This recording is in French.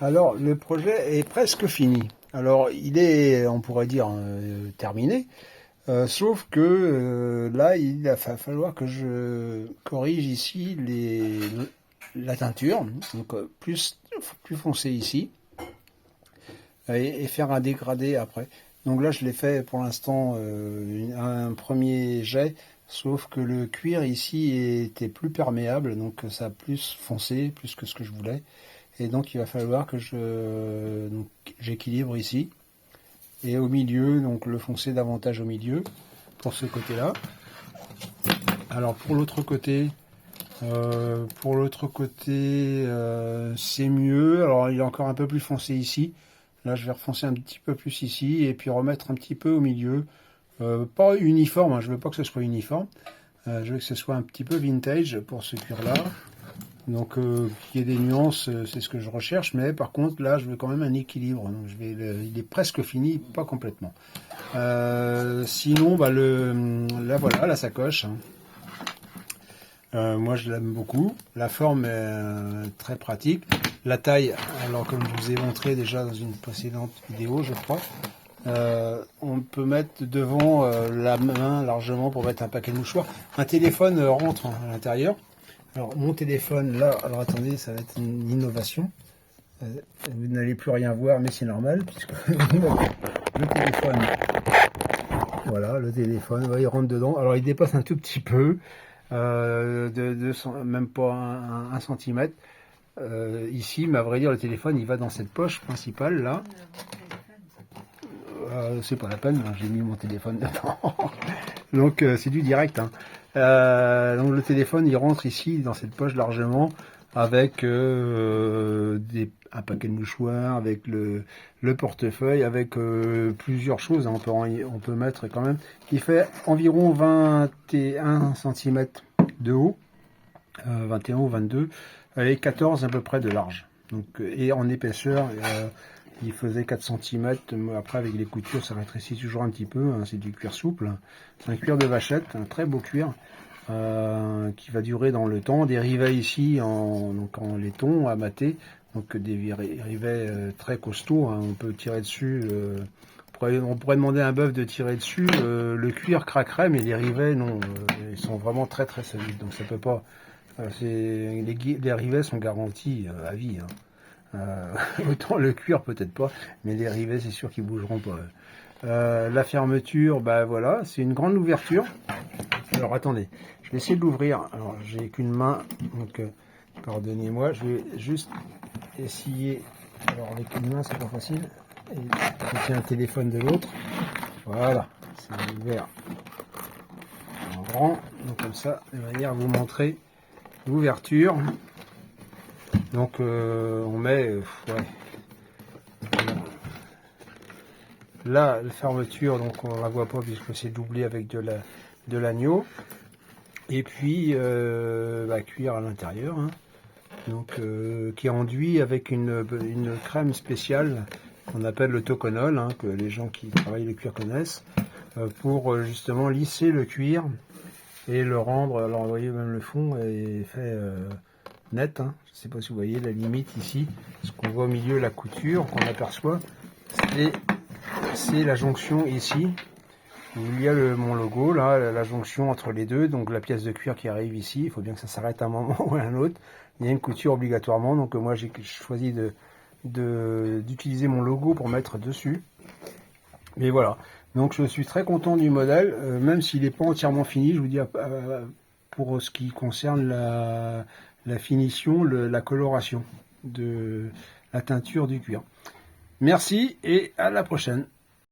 Alors, le projet est presque fini. Alors, il est, on pourrait dire, terminé. Sauf que là, il va falloir que je corrige ici la teinture, donc plus foncé ici, et faire un dégradé après. Donc là, je l'ai fait pour l'instant un premier jet, sauf que le cuir ici était plus perméable, donc ça a plus foncé, plus que ce que je voulais. Et donc il va falloir que j'équilibre ici. Et au milieu, donc le foncer davantage au milieu, pour ce côté-là. Alors pour l'autre côté, c'est mieux. Alors il est encore un peu plus foncé ici. Là, je vais refoncer un petit peu plus ici et puis remettre un petit peu au milieu. Pas uniforme, hein, je veux pas que ce soit uniforme. Je veux que ce soit un petit peu vintage pour ce cuir-là. Donc qu'il y ait des nuances, c'est ce que je recherche. Mais par contre, là, je veux quand même un équilibre. Donc, il est presque fini, pas complètement. Sinon, bah, là voilà, la sacoche, hein. Moi, je l'aime beaucoup. La forme est très pratique. La taille, alors comme je vous ai montré déjà dans une précédente vidéo, je crois, on peut mettre devant la main largement pour mettre un paquet de mouchoirs. Un téléphone rentre à l'intérieur. Alors, mon téléphone, là, alors attendez, ça va être une innovation. Vous n'allez plus rien voir, mais c'est normal, puisque le téléphone, voilà, le téléphone, il rentre dedans. Alors, il dépasse un tout petit peu. Même pas un centimètre ici, mais à vrai dire le téléphone il va dans cette poche principale là. C'est pas la peine, hein, j'ai mis mon téléphone dedans. Donc c'est du direct, hein. Donc le téléphone il rentre ici dans cette poche largement avec un paquet de mouchoirs, avec le portefeuille, avec plusieurs choses, hein. On peut mettre quand même. Il fait environ 21 cm de haut, 21 ou 22, avec 14 à peu près de large. Donc, et en épaisseur, il faisait 4 cm. Après, avec les coutures, ça rétrécit toujours un petit peu, hein. C'est du cuir souple. C'est un cuir de vachette, un très beau cuir. Qui va durer dans le temps, des rivets ici donc en laiton à mater, donc des rivets très costauds, hein. On peut tirer dessus, on pourrait demander à un bœuf de tirer dessus, le cuir craquerait mais les rivets non, ils sont vraiment très très solides, donc ça peut pas, les rivets sont garantis à vie, hein. Autant le cuir peut-être pas, mais les rivets c'est sûr qu'ils bougeront pas. La fermeture, bah voilà, c'est une grande ouverture. Alors attendez, je vais essayer de l'ouvrir. Alors j'ai qu'une main, donc pardonnez-moi, je vais juste essayer. Alors avec une main c'est pas facile. Et je tiens un téléphone de l'autre. Voilà, c'est ouvert en grand. Donc comme ça, de manière à vous montrer l'ouverture. Donc on met, ouais. Là, la fermeture, donc on la voit pas puisque c'est doublé avec de l'agneau. Et puis cuir à l'intérieur, hein. Donc qui est enduit avec une crème spéciale qu'on appelle le toconol, hein, que les gens qui travaillent le cuir connaissent, pour justement lisser le cuir et le rendre. Alors vous voyez, même le fond est fait net, hein. Je ne sais pas si vous voyez la limite ici, ce qu'on voit au milieu, la couture qu'on aperçoit, c'est la jonction ici. Il y a mon logo, là, la jonction entre les deux, donc la pièce de cuir qui arrive ici, il faut bien que ça s'arrête à un moment ou à un autre. Il y a une couture obligatoirement, donc moi j'ai choisi d'utiliser mon logo pour mettre dessus. Mais voilà, donc je suis très content du modèle, même s'il n'est pas entièrement fini, je vous dis, pour ce qui concerne la finition, la coloration de la teinture du cuir. Merci et à la prochaine.